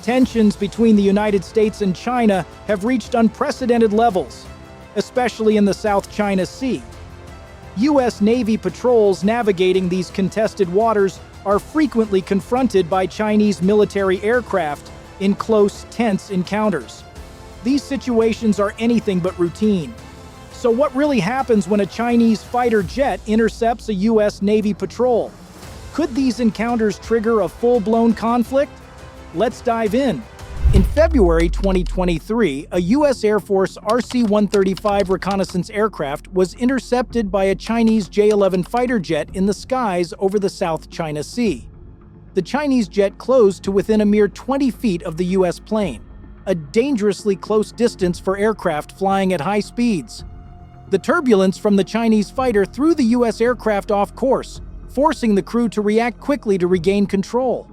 Tensions between the United States and China have reached unprecedented levels, especially in the South China Sea. U.S. Navy patrols navigating these contested waters are frequently confronted by Chinese military aircraft in close, tense encounters. These situations are anything but routine. So what really happens when a Chinese fighter jet intercepts a U.S. Navy patrol? Could these encounters trigger a full-blown conflict? Let's dive in. In February 2023, a U.S. Air Force RC-135 reconnaissance aircraft was intercepted by a Chinese J-11 fighter jet in the skies over the South China Sea. The Chinese jet closed to within a mere 20 feet of the U.S. plane, a dangerously close distance for aircraft flying at high speeds. The turbulence from the Chinese fighter threw the U.S. aircraft off course, forcing the crew to react quickly to regain control.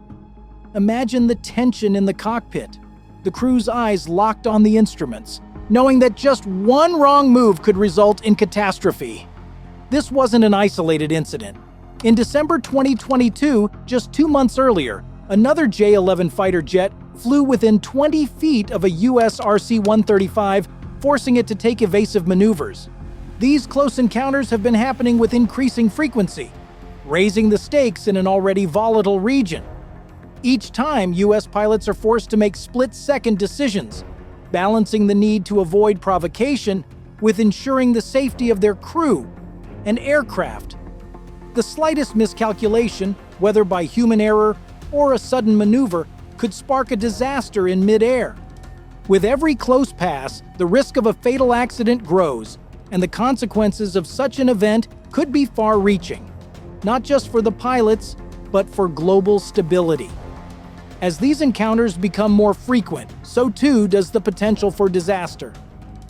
Imagine the tension in the cockpit. The crew's eyes locked on the instruments, knowing that just one wrong move could result in catastrophe. This wasn't an isolated incident. In December 2022, just 2 months earlier, another J-11 fighter jet flew within 20 feet of a U.S. RC-135, forcing it to take evasive maneuvers. These close encounters have been happening with increasing frequency, raising the stakes in an already volatile region. Each time, U.S. pilots are forced to make split-second decisions, balancing the need to avoid provocation with ensuring the safety of their crew and aircraft. The slightest miscalculation, whether by human error or a sudden maneuver, could spark a disaster in mid-air. With every close pass, the risk of a fatal accident grows, and the consequences of such an event could be far-reaching, not just for the pilots, but for global stability. As these encounters become more frequent, so too does the potential for disaster.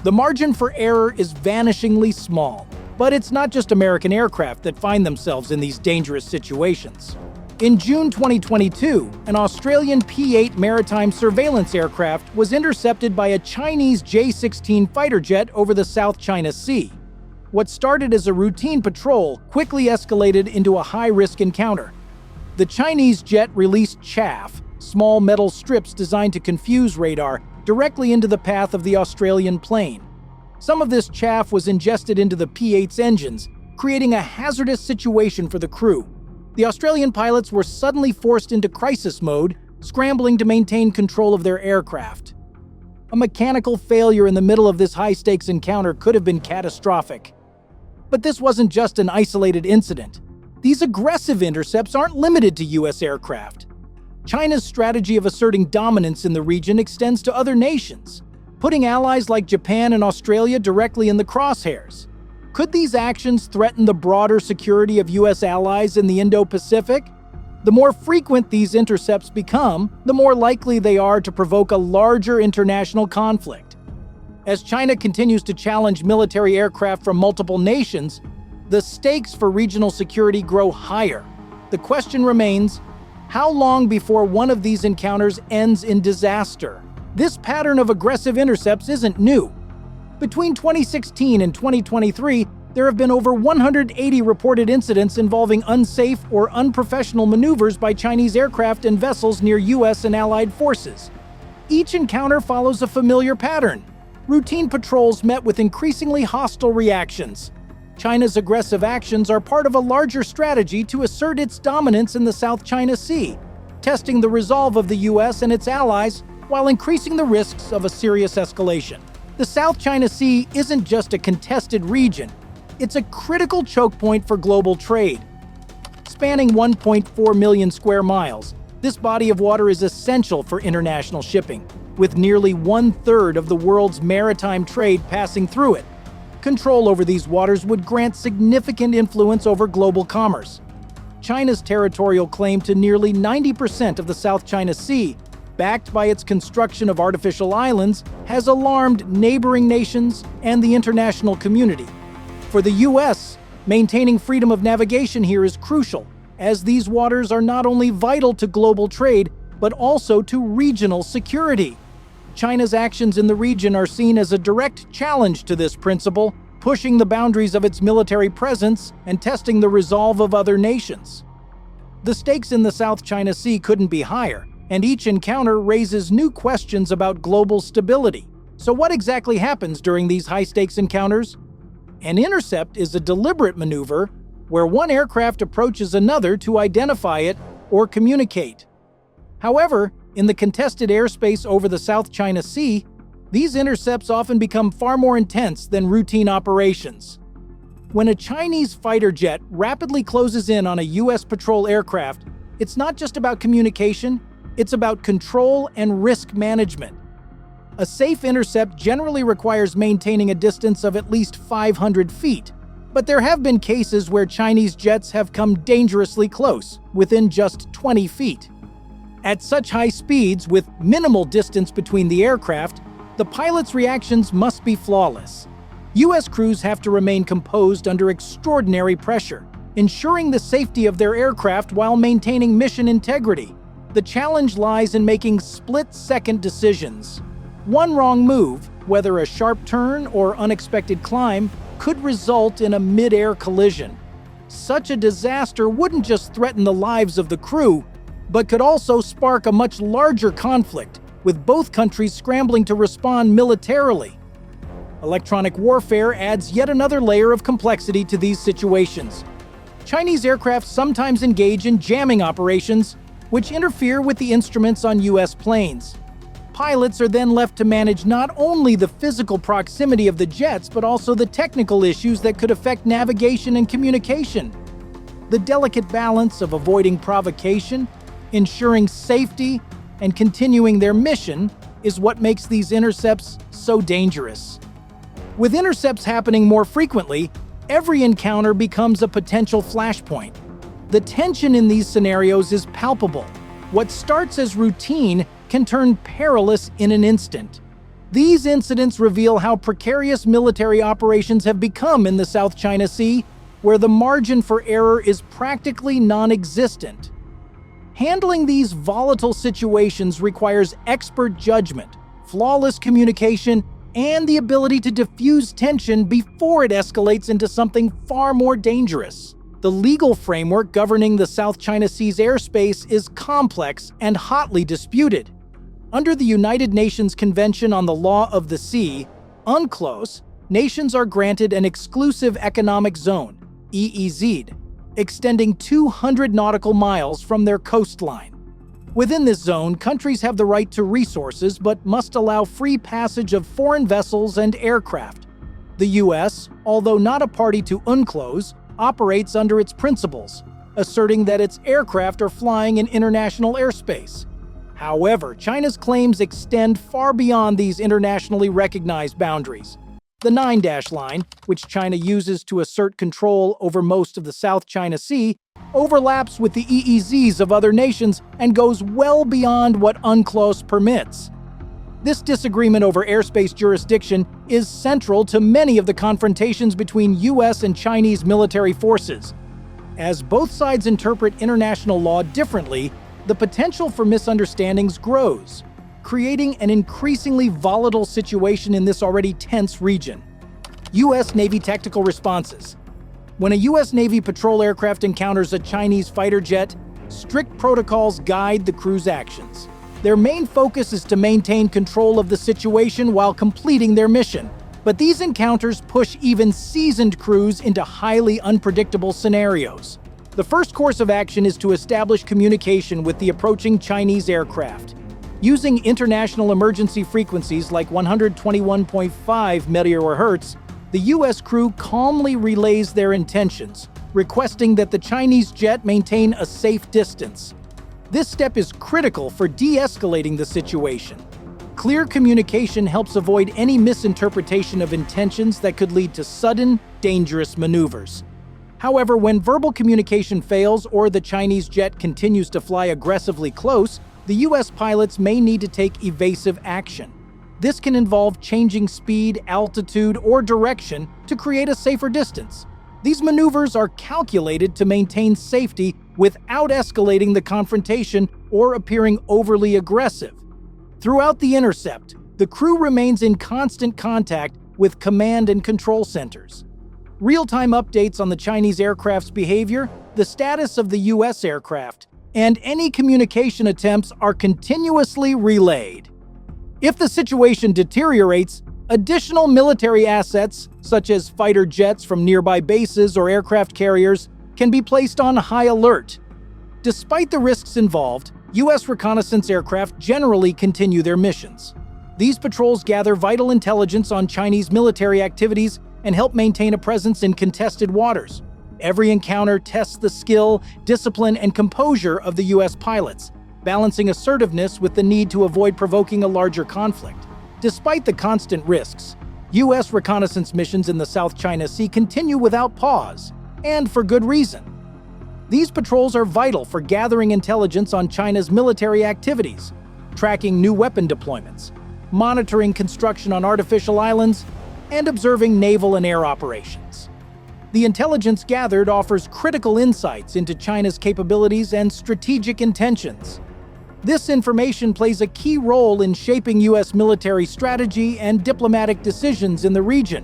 The margin for error is vanishingly small, but it's not just American aircraft that find themselves in these dangerous situations. In June 2022, an Australian P-8 maritime surveillance aircraft was intercepted by a Chinese J-16 fighter jet over the South China Sea. What started as a routine patrol quickly escalated into a high-risk encounter. The Chinese jet released chaff, small metal strips designed to confuse radar, directly into the path of the Australian plane. Some of this chaff was ingested into the P-8's engines, creating a hazardous situation for the crew. The Australian pilots were suddenly forced into crisis mode, scrambling to maintain control of their aircraft. A mechanical failure in the middle of this high-stakes encounter could have been catastrophic. But this wasn't just an isolated incident. These aggressive intercepts aren't limited to U.S. aircraft. China's strategy of asserting dominance in the region extends to other nations, putting allies like Japan and Australia directly in the crosshairs. Could these actions threaten the broader security of U.S. allies in the Indo-Pacific? The more frequent these intercepts become, the more likely they are to provoke a larger international conflict. As China continues to challenge military aircraft from multiple nations, the stakes for regional security grow higher. The question remains, how long before one of these encounters ends in disaster? This pattern of aggressive intercepts isn't new. Between 2016 and 2023, there have been over 180 reported incidents involving unsafe or unprofessional maneuvers by Chinese aircraft and vessels near U.S. and allied forces. Each encounter follows a familiar pattern. Routine patrols met with increasingly hostile reactions. China's aggressive actions are part of a larger strategy to assert its dominance in the South China Sea, testing the resolve of the U.S. and its allies while increasing the risks of a serious escalation. The South China Sea isn't just a contested region, it's a critical choke point for global trade. Spanning 1.4 million square miles, this body of water is essential for international shipping, with nearly 1/3 of the world's maritime trade passing through it. Control over these waters would grant significant influence over global commerce. China's territorial claim to nearly 90% of the South China Sea, backed by its construction of artificial islands, has alarmed neighboring nations and the international community. For the U.S., maintaining freedom of navigation here is crucial, as these waters are not only vital to global trade, but also to regional security. China's actions in the region are seen as a direct challenge to this principle, pushing the boundaries of its military presence and testing the resolve of other nations. The stakes in the South China Sea couldn't be higher. and each encounter raises new questions about global stability. So what exactly happens during these high-stakes encounters? An intercept is a deliberate maneuver where one aircraft approaches another to identify it or communicate. However, in the contested airspace over the South China Sea, these intercepts often become far more intense than routine operations. When a Chinese fighter jet rapidly closes in on a U.S. patrol aircraft, it's not just about communication, it's about control and risk management. A safe intercept generally requires maintaining a distance of at least 500 feet, but there have been cases where Chinese jets have come dangerously close, within just 20 feet. At such high speeds, with minimal distance between the aircraft, the pilot's reactions must be flawless. U.S. crews have to remain composed under extraordinary pressure, ensuring the safety of their aircraft while maintaining mission integrity. The challenge lies in making split-second decisions. One wrong move, whether a sharp turn or unexpected climb, could result in a mid-air collision. Such a disaster wouldn't just threaten the lives of the crew, but could also spark a much larger conflict, with both countries scrambling to respond militarily. Electronic warfare adds yet another layer of complexity to these situations. Chinese aircraft sometimes engage in jamming operations, which interfere with the instruments on U.S. planes. Pilots are then left to manage not only the physical proximity of the jets, but also the technical issues that could affect navigation and communication. The delicate balance of avoiding provocation, ensuring safety, and continuing their mission is what makes these intercepts so dangerous. With intercepts happening more frequently, every encounter becomes a potential flashpoint. The tension in these scenarios is palpable. What starts as routine can turn perilous in an instant. These incidents reveal how precarious military operations have become in the South China Sea, where the margin for error is practically non-existent. Handling these volatile situations requires expert judgment, flawless communication, and the ability to diffuse tension before it escalates into something far more dangerous. The legal framework governing the South China Sea's airspace is complex and hotly disputed. Under the United Nations Convention on the Law of the Sea, UNCLOS, nations are granted an exclusive economic zone, EEZ, extending 200 nautical miles from their coastline. Within this zone, countries have the right to resources but must allow free passage of foreign vessels and aircraft. The U.S., although not a party to UNCLOS, operates under its principles, asserting that its aircraft are flying in international airspace. However, China's claims extend far beyond these internationally recognized boundaries. The 9-dash line, which China uses to assert control over most of the South China Sea, overlaps with the EEZs of other nations and goes well beyond what UNCLOS permits. This disagreement over airspace jurisdiction is central to many of the confrontations between U.S. and Chinese military forces. As both sides interpret international law differently, the potential for misunderstandings grows, creating an increasingly volatile situation in this already tense region. U.S. Navy tactical responses. When a U.S. Navy patrol aircraft encounters a Chinese fighter jet, strict protocols guide the crew's actions. Their main focus is to maintain control of the situation while completing their mission. But these encounters push even seasoned crews into highly unpredictable scenarios. The first course of action is to establish communication with the approaching Chinese aircraft. Using international emergency frequencies like 121.5 MHz, the U.S. crew calmly relays their intentions, requesting that the Chinese jet maintain a safe distance. This step is critical for de-escalating the situation. Clear communication helps avoid any misinterpretation of intentions that could lead to sudden, dangerous maneuvers. However, when verbal communication fails or the Chinese jet continues to fly aggressively close, the U.S. pilots may need to take evasive action. This can involve changing speed, altitude, or direction to create a safer distance. These maneuvers are calculated to maintain safety without escalating the confrontation or appearing overly aggressive. Throughout the intercept, the crew remains in constant contact with command and control centers. Real-time updates on the Chinese aircraft's behavior, the status of the U.S. aircraft, and any communication attempts are continuously relayed. If the situation deteriorates, additional military assets, such as fighter jets from nearby bases or aircraft carriers, can be placed on high alert. Despite the risks involved, U.S. reconnaissance aircraft generally continue their missions. These patrols gather vital intelligence on Chinese military activities and help maintain a presence in contested waters. Every encounter tests the skill, discipline, and composure of the U.S. pilots, balancing assertiveness with the need to avoid provoking a larger conflict. Despite the constant risks, U.S. reconnaissance missions in the South China Sea continue without pause, and for good reason. These patrols are vital for gathering intelligence on China's military activities, tracking new weapon deployments, monitoring construction on artificial islands, and observing naval and air operations. The intelligence gathered offers critical insights into China's capabilities and strategic intentions. This information plays a key role in shaping U.S. military strategy and diplomatic decisions in the region.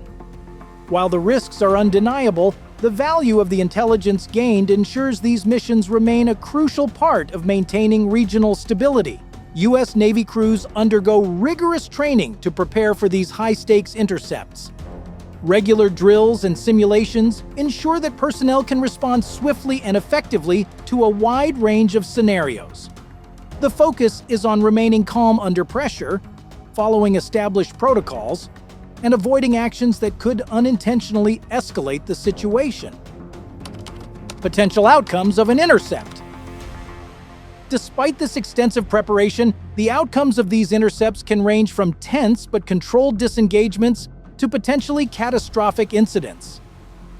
While the risks are undeniable, the value of the intelligence gained ensures these missions remain a crucial part of maintaining regional stability. U.S. Navy crews undergo rigorous training to prepare for these high-stakes intercepts. Regular drills and simulations ensure that personnel can respond swiftly and effectively to a wide range of scenarios. The focus is on remaining calm under pressure, following established protocols, and avoiding actions that could unintentionally escalate the situation. Potential outcomes of an intercept. Despite this extensive preparation, the outcomes of these intercepts can range from tense but controlled disengagements to potentially catastrophic incidents.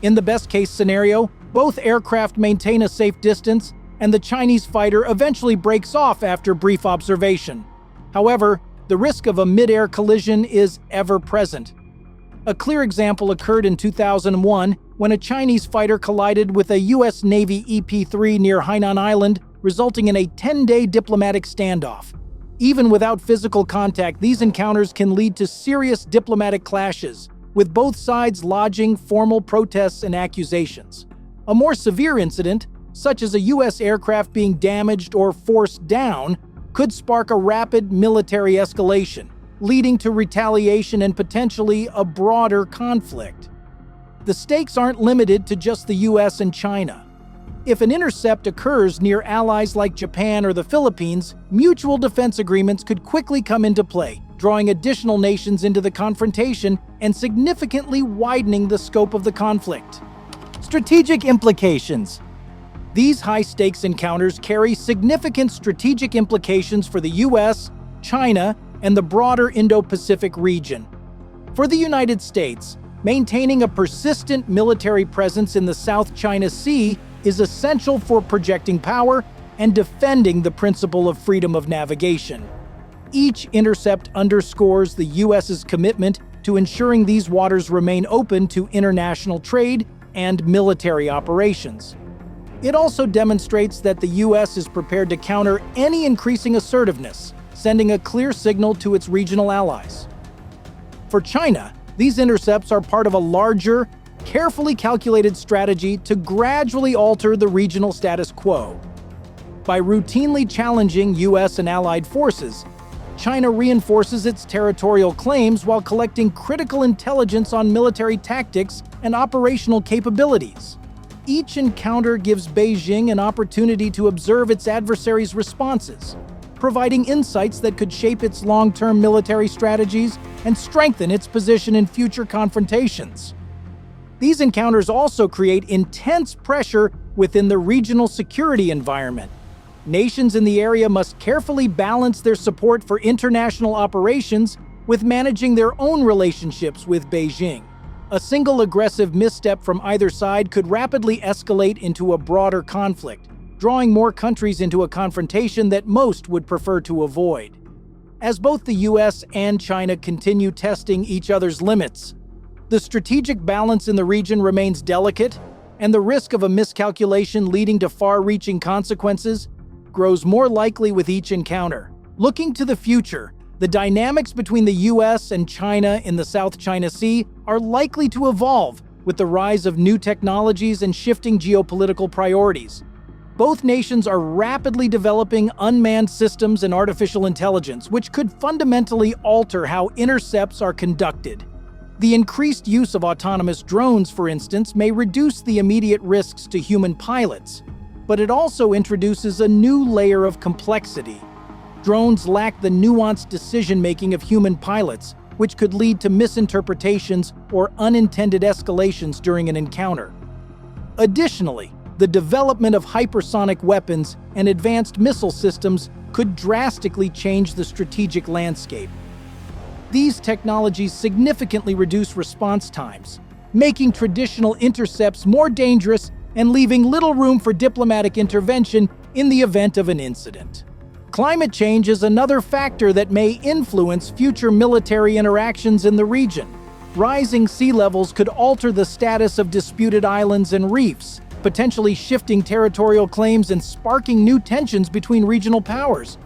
In the best-case scenario, both aircraft maintain a safe distance, and the Chinese fighter eventually breaks off after brief observation. However, the risk of a mid-air collision is ever present. A clear example occurred in 2001 when a Chinese fighter collided with a U.S. Navy EP-3 near Hainan Island, resulting in a 10-day diplomatic standoff. Even without physical contact, these encounters can lead to serious diplomatic clashes, with both sides lodging formal protests and accusations. A more severe incident, such as a U.S. aircraft being damaged or forced down, could spark a rapid military escalation, leading to retaliation and potentially a broader conflict. The stakes aren't limited to just the U.S. and China. If an intercept occurs near allies like Japan or the Philippines, mutual defense agreements could quickly come into play, drawing additional nations into the confrontation and significantly widening the scope of the conflict. Strategic implications. These high-stakes encounters carry significant strategic implications for the U.S., China, and the broader Indo-Pacific region. For the United States, maintaining a persistent military presence in the South China Sea is essential for projecting power and defending the principle of freedom of navigation. Each intercept underscores the U.S.'s commitment to ensuring these waters remain open to international trade and military operations. It also demonstrates that the U.S. is prepared to counter any increasing assertiveness, sending a clear signal to its regional allies. For China, these intercepts are part of a larger, carefully calculated strategy to gradually alter the regional status quo. By routinely challenging U.S. and allied forces, China reinforces its territorial claims while collecting critical intelligence on military tactics and operational capabilities. Each encounter gives Beijing an opportunity to observe its adversary's responses, providing insights that could shape its long-term military strategies and strengthen its position in future confrontations. These encounters also create intense pressure within the regional security environment. Nations in the area must carefully balance their support for international operations with managing their own relationships with Beijing. A single aggressive misstep from either side could rapidly escalate into a broader conflict, drawing more countries into a confrontation that most would prefer to avoid. As both the US and China continue testing each other's limits, the strategic balance in the region remains delicate, and the risk of a miscalculation leading to far-reaching consequences grows more likely with each encounter. Looking to the future, the dynamics between the US and China in the South China Sea are likely to evolve with the rise of new technologies and shifting geopolitical priorities. Both nations are rapidly developing unmanned systems and artificial intelligence, which could fundamentally alter how intercepts are conducted. The increased use of autonomous drones, for instance, may reduce the immediate risks to human pilots, but it also introduces a new layer of complexity. Drones lack the nuanced decision-making of human pilots, which could lead to misinterpretations or unintended escalations during an encounter. Additionally, the development of hypersonic weapons and advanced missile systems could drastically change the strategic landscape. These technologies significantly reduce response times, making traditional intercepts more dangerous and leaving little room for diplomatic intervention in the event of an incident. Climate change is another factor that may influence future military interactions in the region. Rising sea levels could alter the status of disputed islands and reefs, potentially shifting territorial claims and sparking new tensions between regional powers.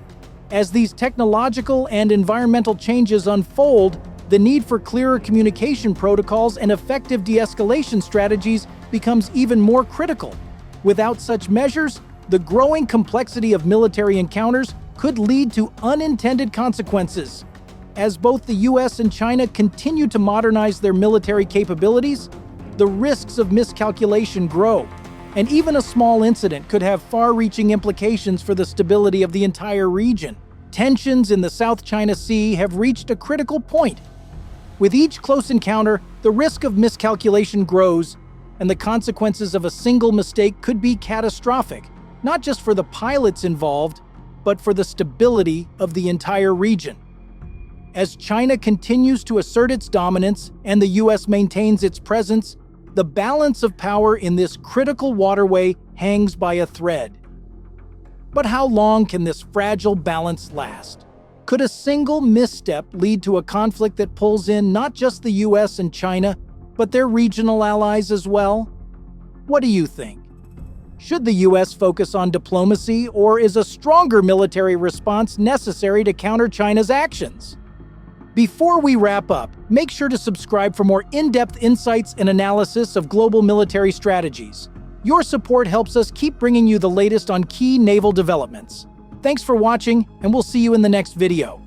As these technological and environmental changes unfold, the need for clearer communication protocols and effective de-escalation strategies becomes even more critical. Without such measures, the growing complexity of military encounters could lead to unintended consequences. As both the US and China continue to modernize their military capabilities, the risks of miscalculation grow, and even a small incident could have far-reaching implications for the stability of the entire region. Tensions in the South China Sea have reached a critical point. With each close encounter, the risk of miscalculation grows, and the consequences of a single mistake could be catastrophic, not just for the pilots involved, but for the stability of the entire region. As China continues to assert its dominance and the US maintains its presence, the balance of power in this critical waterway hangs by a thread. But how long can this fragile balance last? Could a single misstep lead to a conflict that pulls in not just the US and China, but their regional allies as well? What do you think? Should the US focus on diplomacy, or is a stronger military response necessary to counter China's actions? Before we wrap up, make sure to subscribe for more in-depth insights and analysis of global military strategies. Your support helps us keep bringing you the latest on key naval developments. Thanks for watching, and we'll see you in the next video.